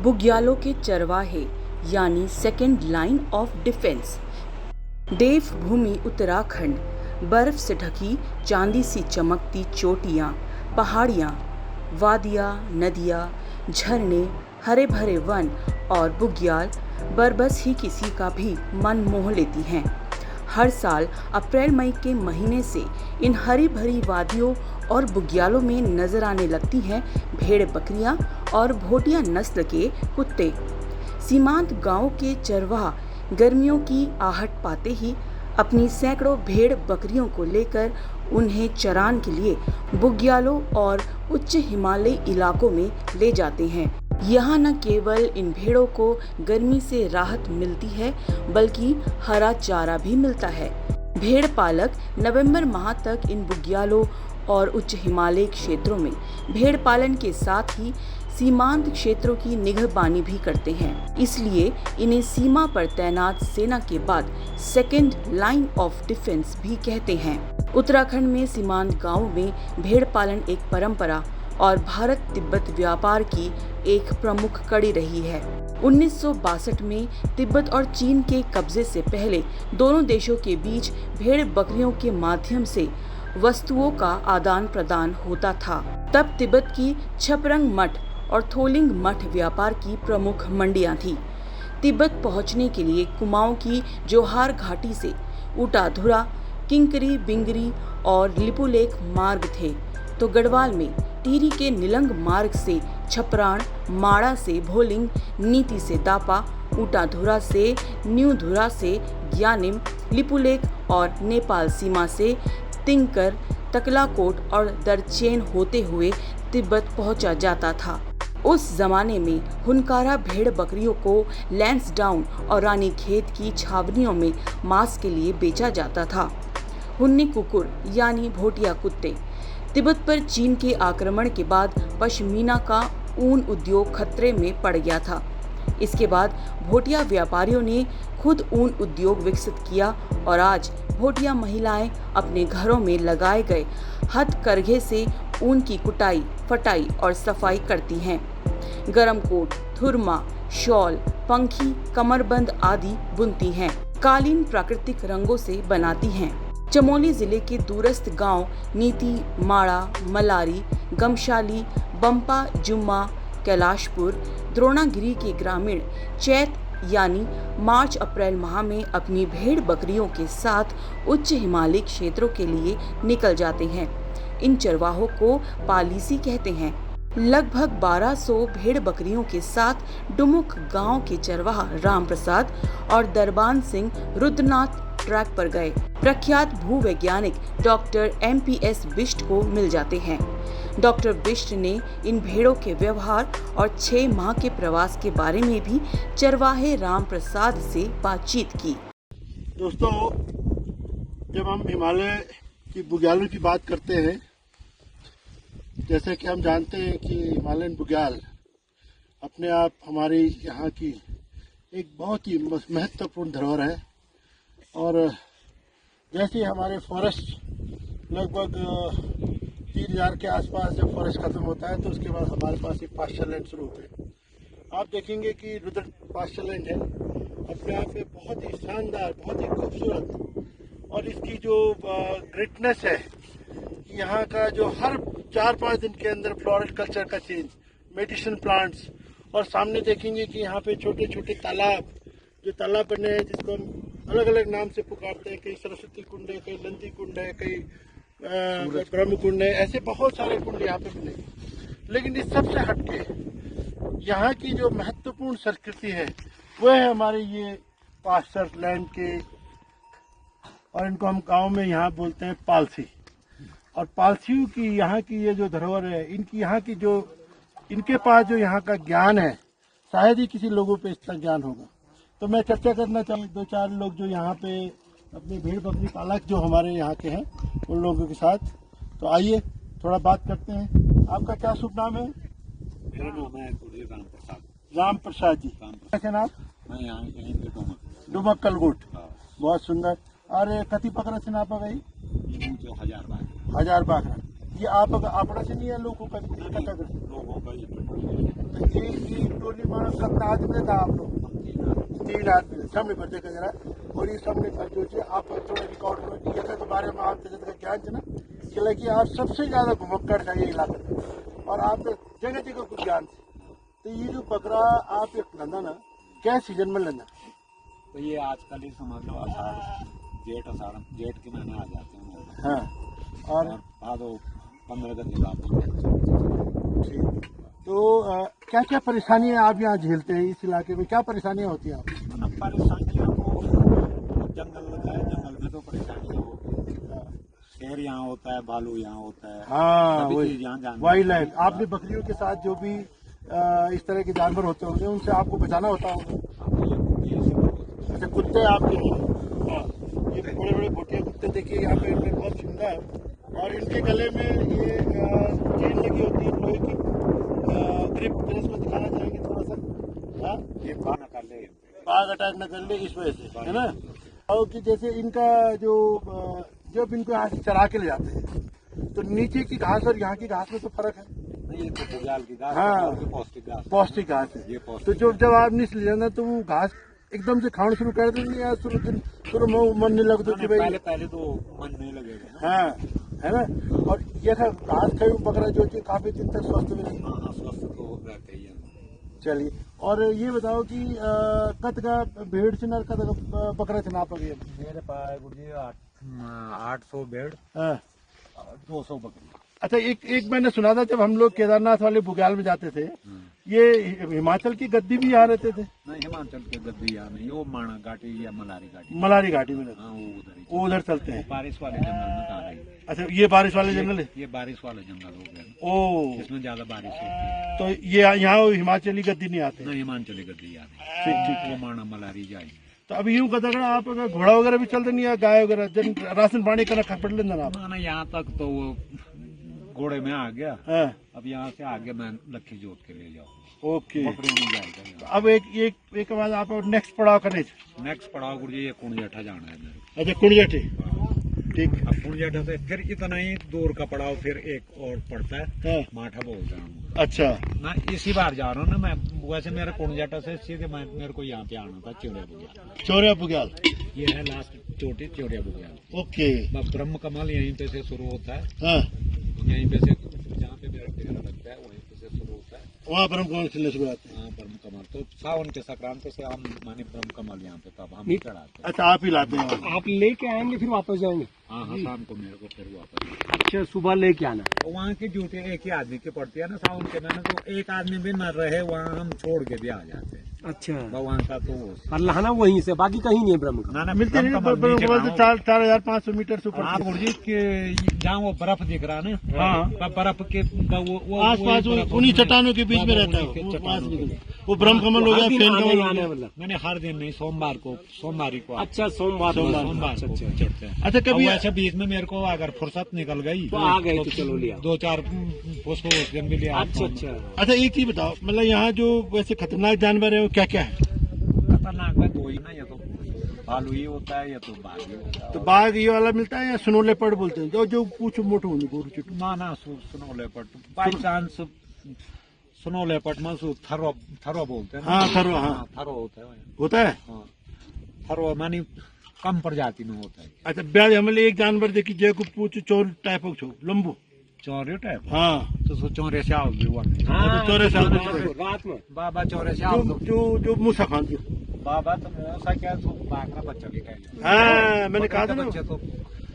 बुग्यालों के चरवाहे यानी सेकेंड लाइन ऑफ डिफेंस। देवभूमि उत्तराखंड, बर्फ से ढकी चांदी सी चमकती चोटियाँ, पहाड़ियाँ, वादियाँ, नदियाँ, झरने, हरे भरे वन और बुग्याल बरबस ही किसी का भी मन मोह लेती हैं। हर साल अप्रैल मई के महीने से इन हरी भरी वादियों और बुग्यालों में नजर आने लगती हैं भेड़ बकरियां और भोटिया नस्ल के कुत्ते। सीमांत गांव के चरवाहा गर्मियों की आहट पाते ही अपनी सैकड़ों भेड़ बकरियों को लेकर उन्हें चरान के लिए बुग्यालों और उच्च हिमालयी इलाकों में ले जाते हैं। यहाँ न केवल इन भेड़ों को गर्मी से राहत मिलती है बल्कि हरा चारा भी मिलता है। भेड़ पालक नवंबर माह तक इन बुग्यालों और उच्च हिमालयी क्षेत्रों में भेड़ पालन के साथ ही सीमांत क्षेत्रों की निगहबानी भी करते हैं। इसलिए इन्हें सीमा पर तैनात सेना के बाद सेकेंड लाइन ऑफ डिफेंस भी कहते हैं। उत्तराखंड में सीमांत गांवों में भेड़ पालन एक परंपरा और भारत तिब्बत व्यापार की एक प्रमुख कड़ी रही है। 1962 में तिब्बत और चीन के कब्जे से पहले दोनों देशों के बीच भेड़ बकरियों के माध्यम से वस्तुओं का आदान प्रदान होता था। तब तिब्बत की छपरंग मठ और थोलिंग मठ व्यापार की प्रमुख मंडियां थीं। तिब्बत पहुंचने के लिए कुमाऊं की जोहार घाटी से उटाधुरा, किंकरी, बिंगरी और लिपुलेख मार्ग थे, तो गढ़वाल में टिहरी के निलंग मार्ग से छपराण, माड़ा से भोलिंग, नीति से दापा, उटाधुरा से न्यूधुरा से ज्ञानिम, लिपुलेख और नेपाल सीमा से तिंकर, तकलाकोट और दरचेन होते हुए तिब्बत पहुंचा जाता था। उस जमाने में हुनकारा भेड़ बकरियों को लैंसडाउन और रानीखेत की छावनियों में मांस के लिए बेचा जाता था। हुन्नी कुकुर यानी भोटिया कुत्ते। तिब्बत पर चीन के आक्रमण के बाद पश्मीना का ऊन उद्योग खतरे में पड़ गया था। इसके बाद भोटिया व्यापारियों ने खुद ऊन उद्योग विकसित किया और आज भोटिया महिलाएं अपने घरों में लगाए गए हथकरघे से ऊन की कुटाई, फटाई और सफाई करती हैं। गरम कोट, थुरमा, शॉल, पंखी, कमरबंद आदि बुनती हैं। कालीन प्राकृतिक रंगों से बनाती हैं। चमोली जिले के दूरस्थ गांव नीति, माड़ा, मलारी, गमशाली, बम्पा, जुम्मा, कैलाशपुर, द्रोणागिरी के ग्रामीण चैत यानी मार्च अप्रैल माह में अपनी भेड़ बकरियों के साथ उच्च हिमालयी क्षेत्रों के लिए निकल जाते हैं। इन चरवाहों को पालिसी कहते हैं। लगभग 1200 भेड़ बकरियों के साथ डुमुक गांव के चरवाहा राम प्रसाद और दरबान सिंह रुद्रनाथ ट्रैक पर गए प्रख्यात भूवैज्ञानिक डॉक्टर MPS बिष्ट को मिल जाते हैं। डॉक्टर बिष्ट ने इन भेड़ों के व्यवहार और 6 माह के प्रवास के बारे में भी चरवाहे राम प्रसाद से बातचीत की। दोस्तों, जब हम हिमालय की बुग्यालों की बात करते हैं, जैसे कि हम जानते हैं कि हिमालयन बुग्याल अपने आप हमारे यहाँ की एक बहुत ही महत्वपूर्ण धरोहर है। और जैसे हमारे फॉरेस्ट लगभग 3000 के आसपास जब फॉरेस्ट खत्म होता है तो उसके बाद हमारे पास एक पास्चर लैंड शुरू होते हैं। आप देखेंगे कि रुद्र पास्चर लैंड है, अपने आप में बहुत ही शानदार, बहुत ही खूबसूरत, और इसकी जो ग्रेटनेस है, यहाँ का जो हर 4-5 दिन के अंदर फ्लोरल कल्चर का चेंज, मेडिसिन प्लांट्स, और सामने देखेंगे कि यहाँ पे छोटे छोटे तालाब, जो तालाब बने हैं जिसको हम अलग अलग नाम से पुकारते हैं, कई सरस्वती कुंड है, कई नंदी कुंड है, कई ब्रह्म कुंड है, ऐसे बहुत सारे कुंड यहाँ पे मिलेंगे। लेकिन इस सबसे हटके यहाँ की जो महत्वपूर्ण संस्कृति है वह है हमारे ये पास्चर लैंड के, और इनको हम गांव में यहाँ बोलते हैं पालसी। और पालसियों की यहाँ की ये जो धरोहर है, इनकी यहाँ की जो इनके पास जो यहाँ का ज्ञान है, शायद ही किसी लोगों पे इतना ज्ञान होगा। तो मैं चर्चा करना चाहूँ 2-4 लोग जो यहाँ पे अपने भेड़ बकरी पालक जो हमारे यहाँ के हैं उन लोगों के साथ। तो आइए थोड़ा बात करते हैं। आपका क्या शुभ नाम है? मेरा नाम है राम प्रसाद। राम प्रसाद जी, कैसे नाम? मैं यहाँ यहीं पे डुमक कलगुट। बहुत सुंदर। और कति पकड़ा से नापा गई? 1000 बार। 1000 बाकरा। ये आप अपना से नहीं है लोगों का इकट्ठा कर लोगों का ये ये टोली माना कितना आदमी था आप लोग 3 आदमी सामने पर देखा जरा और ये सामने पर जो है आप थोड़ा रिकॉर्ड में किया था तो बारे में आप ज्ञान है ना कि आप सबसे ज्यादा घुमक्कड़ था ये इलाका और आप जगह जगह कुछ ज्ञान थे तो ये जो बकरा आप एक लंदा ना क्या सीजन में लंदा तो ये आजकल ही समझ लो आषाढ़ जेठ के महीने आ जाते हैं। हाँ और भादो 15 गते बाद। ठीक तो क्या क्या परेशानियां आप यहाँ झेलते हैं इस इलाके में क्या परेशानियां होती हैं आपको? परेशानियाँ को जंगल होता है, जंगल में तो परेशानियाँ होती है। शेर यहाँ होता है, भालू यहाँ होता है, हाँ सभी वही चीज यहाँ जानवर वाइल्ड लाइफ। आपने बकरियों के साथ जो भी इस तरह के जानवर होते होंगे उनसे आपको बचाना होता होगा। अच्छा कुत्ते आपके हाँ ये बड़े बड़े भोटिया कुत्ते देखिए यहाँ पे इनमें बहुत सुंदर है और इनके गले में ये चेन लगी होती है लोहे की ग्रिप इसको दिखाना चाहेंगे थोड़ा सा। हाँ ये खाना कर ले बाघ अटैक न कर ले इस वजह से है ना और कि जैसे इनका जो जब इनको यहाँ से चरा के ले जाते हैं तो नीचे की घास और यहाँ की घास में तो फर्क है। ये तो बुग्याल की घास हाँ। बुग्याल की पौष्टिक घास पौष्टिक घास है ये पौष्टिक तो जब आप नीचे ले जाना तो वो घास एकदम से खाना शुरू कर देंगे या शुरू में मन नहीं लगता कि भाई पहले तो मन नहीं लगेगा ना। हाँ है ना और ये था घास खाई बकरा जो कि काफी दिन तक स्वस्थ भी नहीं। हाँ, स्वस्थ तो रहते ही हैं। चलिए और ये बताओ कि कद का भेड़ से नर कद का बकरा से नाप गया मेरे पास गुरुजी 800 भेड़ हाँ 200 बकरी। अच्छा एक मैंने सुना था जब हम लोग केदारनाथ वाले बुग्याल में जाते थे ये हिमाचल की गद्दी भी यहाँ रहते थे। नहीं हिमाचल के गद्दी यहाँ नहीं, वो माणा घाटी या मलारी घाटी में रहते हाँ वो उधर ही। वो उधर चलते हैं। बारिश वाले जंगल में कहाँ रही। अच्छा ये बारिश वाले जंगल है ये बारिश वाला जंगल हो गया, ओ इसमें ज्यादा बारिश होती है। तो ये यहाँ हिमाचली गद्दी नहीं आते। नहीं हिमाचली गद्दी यहाँ नहीं। ठीक ठीक वो माणा मलारी जाए। तो अभी यूं कदर आप अगर घोड़ा वगैरह भी चलते नहीं या गाय वगैरह जन राशन पानी का खपड़ लेना आप। ना यहाँ तक तो वो घोड़े में आ गया, हाँ अब यहाँ से आगे मैं लक्की जोत के ले जाऊँ ओके बकरियों में जाएगा। अब एक के बाद आप नेक्स्ट पड़ाव करने नेक्स्ट पड़ाव गुरुजी ये कुंडजठा जाना है मेरे। अच्छा कुंडजठी ठीक अब कुंडजठा से फिर इतना ही दूर का पड़ाव फिर एक और पड़ता है हाँ माठा बोल रहा हूँ। अच्छा मैं इसी बार जा रहा हूँ ना मैं, वैसे मेरे कुंडजठा से सीधे मेरे को यहाँ पे आना था चौड़िया बुग्याल। चौरिया बुग्याल ये है लास्ट चोटी चौड़िया बुग्याल। ओके ब्रह्म कमल यहीं पे से शुरू होता है, हाँ यहीं पे से जहाँ पे मेरा डेरा लगता है वहीं पे से शुरू होता है। वहाँ पर हम कौन खिलने शुरू आते हैं। हाँ ब्रह्म कमल तो सावन के संक्रांति से हम माने ब्रह्म कमल यहाँ पे तब हम चढ़ाते हैं। अच्छा आप ही लाते हैं आप लेके आएंगे फिर वापस जाएंगे। हाँ हाँ शाम को मेरे को फिर वापस। अच्छा सुबह लेके आना। तो वहाँ की ड्यूटी एक ही आदमी की पड़ती है ना सावन के महीने, तो एक आदमी भी न रहे वहाँ हम छोड़ के भी आ जाते हैं। अच्छा भगवान का तो और लहाना वहीं से बाकी कहीं नहीं है ब्रह्म का। ना ना मिलते नहीं ब्रह्म कमल नीचे गाँव। 4,500 मीटर से ऊपर। हाँ गुरुजी के जहाँ वो बर्फ दिख रहा है ना, हाँ बर्फ के वो आस पास उन्हीं चट्टानों के बीच में रहता है वो ब्रह्म कमल हो गया फेन कमल हो गया। मतलब मैंने हर दिन नहीं सोमवार को अच्छा सोमवार सोमवार को चढ़ते हैं। अच्छा कभी ऐसे बीच में मेरे को अगर फुर्सत निकल गई तो आ गए तो चलो लिया 2-4 उसको उस दिन भी लिया। अच्छा अच्छा अच्छा एक चीज बताओ मतलब यहाँ जो वैसे खतरनाक जानवर है वो क्या क्या है। खतरनाक है दो ही ना, या तो भालू ही होता है या तो बाघ ही होता है। तो बाघ ये वाला मिलता है या स्नो लेपर्ड बोलते हैं जो पूछ मोटो होने गोरू चिट्टू। ना ना snow leopard by chance snow leopard में थरो बोलते हैं ना। हाँ थरो हाँ थरो होता है होता है। हाँ थरो मानी कम प्रजाति में होता है। अच्छा ब्याज हमले एक जानवर देखी जय को पूछ चोर टाइप छो लंबू चौरे टाइप हाँ तो चौरे से आओ भी हुआ हाँ, चौरे साल रात में बाबा चौरे से आओ जो मूसा खान जो बाबा तो मौसा क्या तो बाघ का बच्चा भी कहेगा। हाँ मैंने कहा था ना बच्चे तो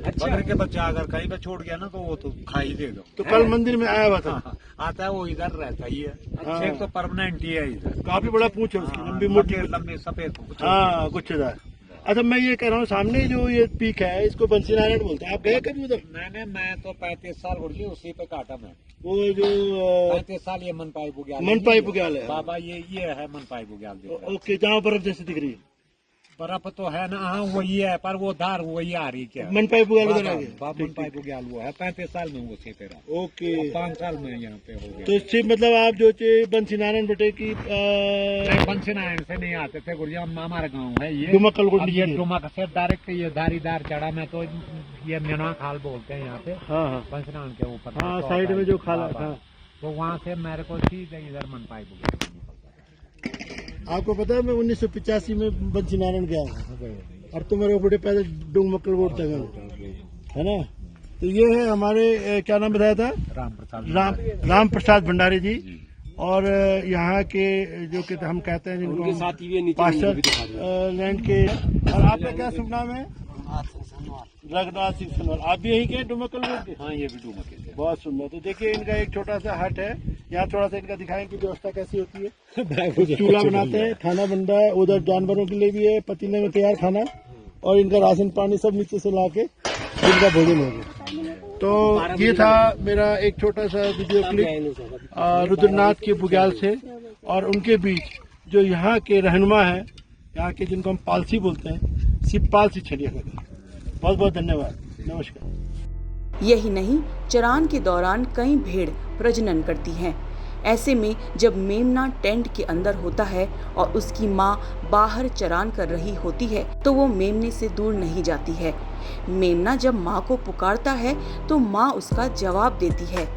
बकरे के बच्चा अगर कहीं पे छोड़ गया ना तो वो तो खा ही देगा। तो कल मंदिर में आया हुआ था। हाँ, आता है वो इधर रहता ही है। हाँ। एक तो परमानेंट ही है इधर। काफी बड़ा पूछ है उसकी हाँ, लंबी मोटी लंबी सफेद। हाँ गुच्छेदार। अच्छा मैं ये कह रहा हूँ सामने जो ये पीक है इसको बंसी नारायण बोलते हैं। आप गए कभी उधर। मैं तो 35 साल गुरुजी उसी पे काटा मैं। वो जो 35 साल ये मनपाई बुग्याल। मनपाई बुग्याल है। बाबा ये है मनपाई बुग्याल। ओके जहाँ बर्फ जैसे दिख रही है। बर्फ तो है ना, हाँ वही है, पर वो धार वही आ रही क्या मनपाई बुग्याल उधर आ गए। बाबन पाई बुग्याल वो है 35 साल में वो सीपे रहा। ओके 5 साल में यहाँ पे हो गया। तो इससे मतलब आप जो चे बंसी नारायण बटे की पंचनारायण से नहीं आते थे गुड़िया, हमारा गाँव है ये डुमकल गुंडी। ये डुमक से डायरेक्ट ये धारीदार चढ़ा में तो ये मेना खाल बोलते हैं यहाँ पे। हाँ हाँ पंचनारायण के ऊपर हाँ साइड में जो खाला था। तो वहाँ से मेरे को सीधे इधर मनपाई बुग्याल आपको पता है मैं 1985 में बंसी नारायण गया हूँ और तो मेरे बड़े पहले डुमकल रोड तक है ना। तो ये है हमारे क्या नाम बताया था, राम प्रसाद भंडारी जी। और यहाँ के जो कि हम कहते हैं उनके जिनको साथ ही भी नीचे पास्टर भी दिखा दो। लैंड के। और आपका क्या शुभ नाम है? रघुनाथ सिंह सनवाल। आप भी यही के डुमकल रोड के? हाँ ये भी डूमा के बहुत सुंदर। तो देखिए इनका एक छोटा सा हट है यहाँ, थोड़ा सा इनका दिखाएं कि व्यवस्था कैसी होती है। चूल्हा बनाते हैं, खाना बन रहा है, उधर जानवरों के लिए भी है पतीले में तैयार खाना, और इनका राशन पानी सब नीचे से लाके इनका भोजन हो गया। तो ये था मेरा एक छोटा सा वीडियो क्लिप रुद्रनाथ के बुग्याल से और उनके बीच जो यहाँ के रहनुमा है, यहाँ के जिनको हम पालसी बोलते हैं, शिवपाल सिंह छड़िया का। बहुत बहुत धन्यवाद, नमस्कार। यही नहीं, चरान के दौरान कई भेड़ प्रजनन करती हैं। ऐसे में जब मेमना टेंट के अंदर होता है और उसकी माँ बाहर चरान कर रही होती है तो वो मेमने से दूर नहीं जाती है। मेमना जब माँ को पुकारता है तो माँ उसका जवाब देती है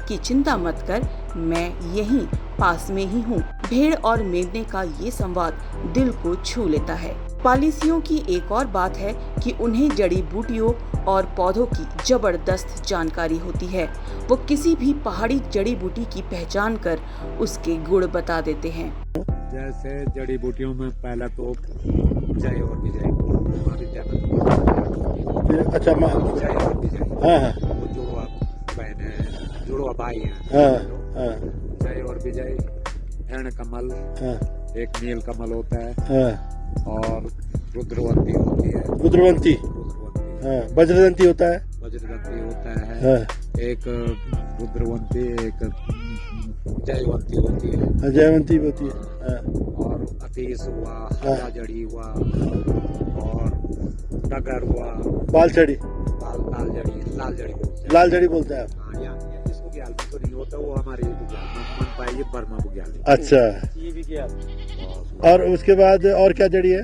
कि चिंता मत कर, मैं यहीं पास में ही हूँ। भेड़ और मेमने का ये संवाद दिल को छू लेता है। पालिसियों की एक और बात है कि उन्हें जड़ी बूटियों और पौधों की जबरदस्त जानकारी होती है। वो किसी भी पहाड़ी जड़ी बूटी की पहचान कर उसके गुण बता देते हैं। जैसे जड़ी बूटियों में पहला तो जय और विजय, अच्छा माँ, जय और विजय, हाँ हाँ वो जुड़वा बहन है, जुड़वा भाई है। हाँ हाँ जय और विजय, हेण कमल, हाँ एक नील कमल होता है, हाँ और रुद्रवंती होती है। रुद्रवंती, रुद्रवंती, हाँ वज्रदंती होता है, वज्रदंती होता है। हाँ एक रुद्रवंती, एक जयवंती होती है, हाँ जयवंती होती है, हाँ और अतीश हुआ, हरा जड़ी हुआ, और टगर हुआ, बाल छड़ी, लाल जड़ी, लाल जड़ी बोलते हैं। लाल जड़ी बोलता है। हाँ, यहाँ जिसको बुग्याल में तो नहीं होता, वो हमारे बुग्याल में मन पाई बर्मा बुग्याल। अच्छा, ये भी क्या और उसके बाद और क्या जड़ी है?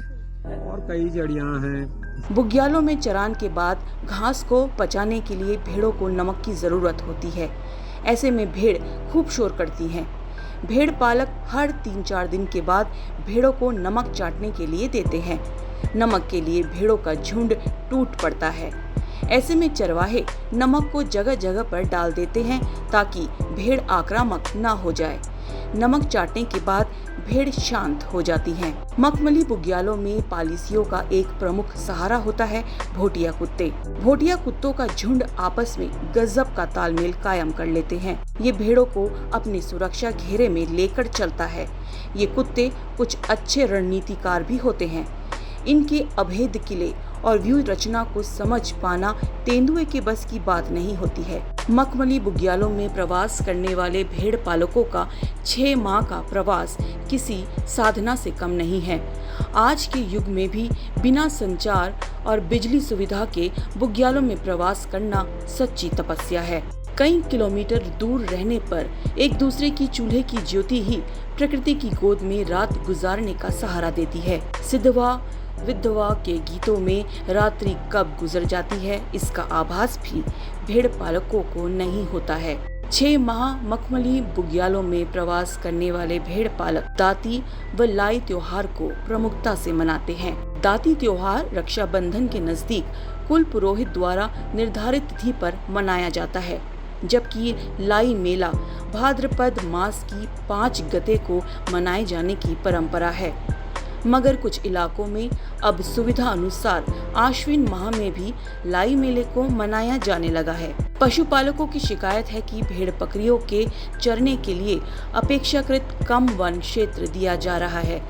और कई जड़ियाँ हैं। बुग्यालों में चरान के बाद घास को पचाने के लिए भेड़ों को नमक की जरूरत होती है। ऐसे में भेड़ खूब शोर करती हैं। भेड़ पालक हर 3-4 दिन के बाद भेड़ों को नमक चाटने के लिए देते हैं। नमक के लिए भेड़ों का झुंड टूट पड़ता है। ऐसे में चरवाहे नमक को जगह जगह पर डाल देते हैं ताकि भेड़ आक्रामक न हो जाए। नमक चाटने के बाद भेड़ शांत हो जाती हैं। मखमली बुग्यालों में पालिसियों का एक प्रमुख सहारा होता है भोटिया कुत्ते। भोटिया कुत्तों का झुंड आपस में गजब का तालमेल कायम कर लेते हैं। ये भेड़ों को अपनी सुरक्षा घेरे में लेकर चलता है। ये कुत्ते कुछ अच्छे रणनीतिकार भी होते हैं। इनके अभेद किले और व्यू रचना को समझ पाना तेंदुए के बस की बात नहीं होती है। मखमली बुग्यालों में प्रवास करने वाले भेड़ पालकों का 6 माह का प्रवास किसी साधना से कम नहीं है। आज के युग में भी बिना संचार और बिजली सुविधा के बुग्यालों में प्रवास करना सच्ची तपस्या है। कई किलोमीटर दूर रहने पर एक दूसरे की चूल्हे की ज्योति ही प्रकृति की गोद में रात गुजारने का सहारा देती है। सिद्धवा विधवा के गीतों में रात्रि कब गुजर जाती है, इसका आभास भी भेड़ पालकों को नहीं होता है। 6 माह मखमली बुग्यालों में प्रवास करने वाले भेड़ पालक दाती व लाई त्योहार को प्रमुखता से मनाते हैं। दाती त्योहार रक्षाबंधन के नजदीक कुल पुरोहित द्वारा निर्धारित तिथि पर मनाया जाता है, जबकि लाई मेला भाद्रपद मास की 5 गते को मनाए जाने की परंपरा है। मगर कुछ इलाकों में अब सुविधा अनुसार आश्विन माह में भी लाई मेले को मनाया जाने लगा है। पशुपालकों की शिकायत है कि भेड़ बकरियों के चरने के लिए अपेक्षाकृत कम वन क्षेत्र दिया जा रहा है।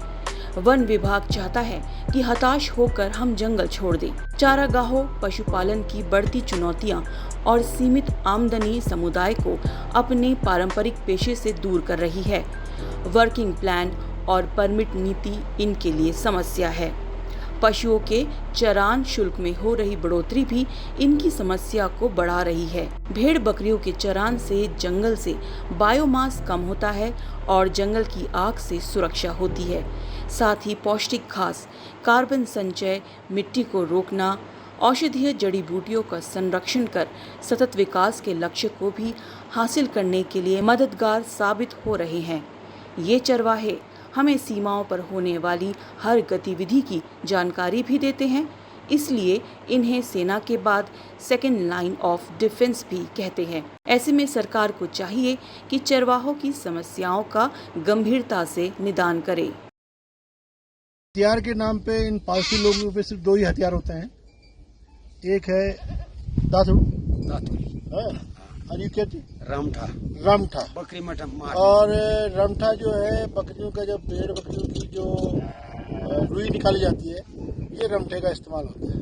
वन विभाग चाहता है कि हताश होकर हम जंगल छोड़ दें। चारागाहों, पशुपालन की बढ़ती चुनौतियां और सीमित आमदनी समुदाय को अपने पारंपरिक पेशे से दूर कर रही है। वर्किंग प्लान और परमिट नीति इनके लिए समस्या है। पशुओं के चरान शुल्क में हो रही बढ़ोतरी भी इनकी समस्या को बढ़ा रही है। भेड़ बकरियों के चरान से जंगल से बायोमास कम होता है और जंगल की आग से सुरक्षा होती है। साथ ही पौष्टिक घास, कार्बन संचय, मिट्टी को रोकना, औषधीय जड़ी बूटियों का संरक्षण कर सतत विकास के लक्ष्य को भी हासिल करने के लिए मददगार साबित हो रहे हैं। ये चरवाहे हमें सीमाओं पर होने वाली हर गतिविधि की जानकारी भी देते हैं, इसलिए इन्हें सेना के बाद सेकेंड लाइन ऑफ डिफेंस भी कहते हैं। ऐसे में सरकार को चाहिए कि चरवाहों की समस्याओं का गंभीरता से निदान करे। हथियार के नाम पे इन पालतू लोगों पे सिर्फ 2 ही हथियार होते हैं। एक है दातुरी, और ये क्या थी? रमठा। बकरी मटन और रमठा जो है बकरियों का, जब भेड़ बकरियों की जो रुई निकाली जाती है, ये रमठे का इस्तेमाल होता है।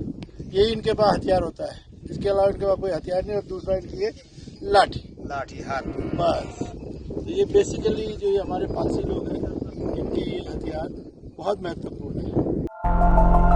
यही इनके पास हथियार होता है। इसके अलावा इनके पास कोई हथियार नहीं। और दूसरा इनकी है लाठी हाथ बस। तो ये बेसिकली जो ये हमारे पालसी लोग हैं, इनके ये हथियार बहुत महत्वपूर्ण है।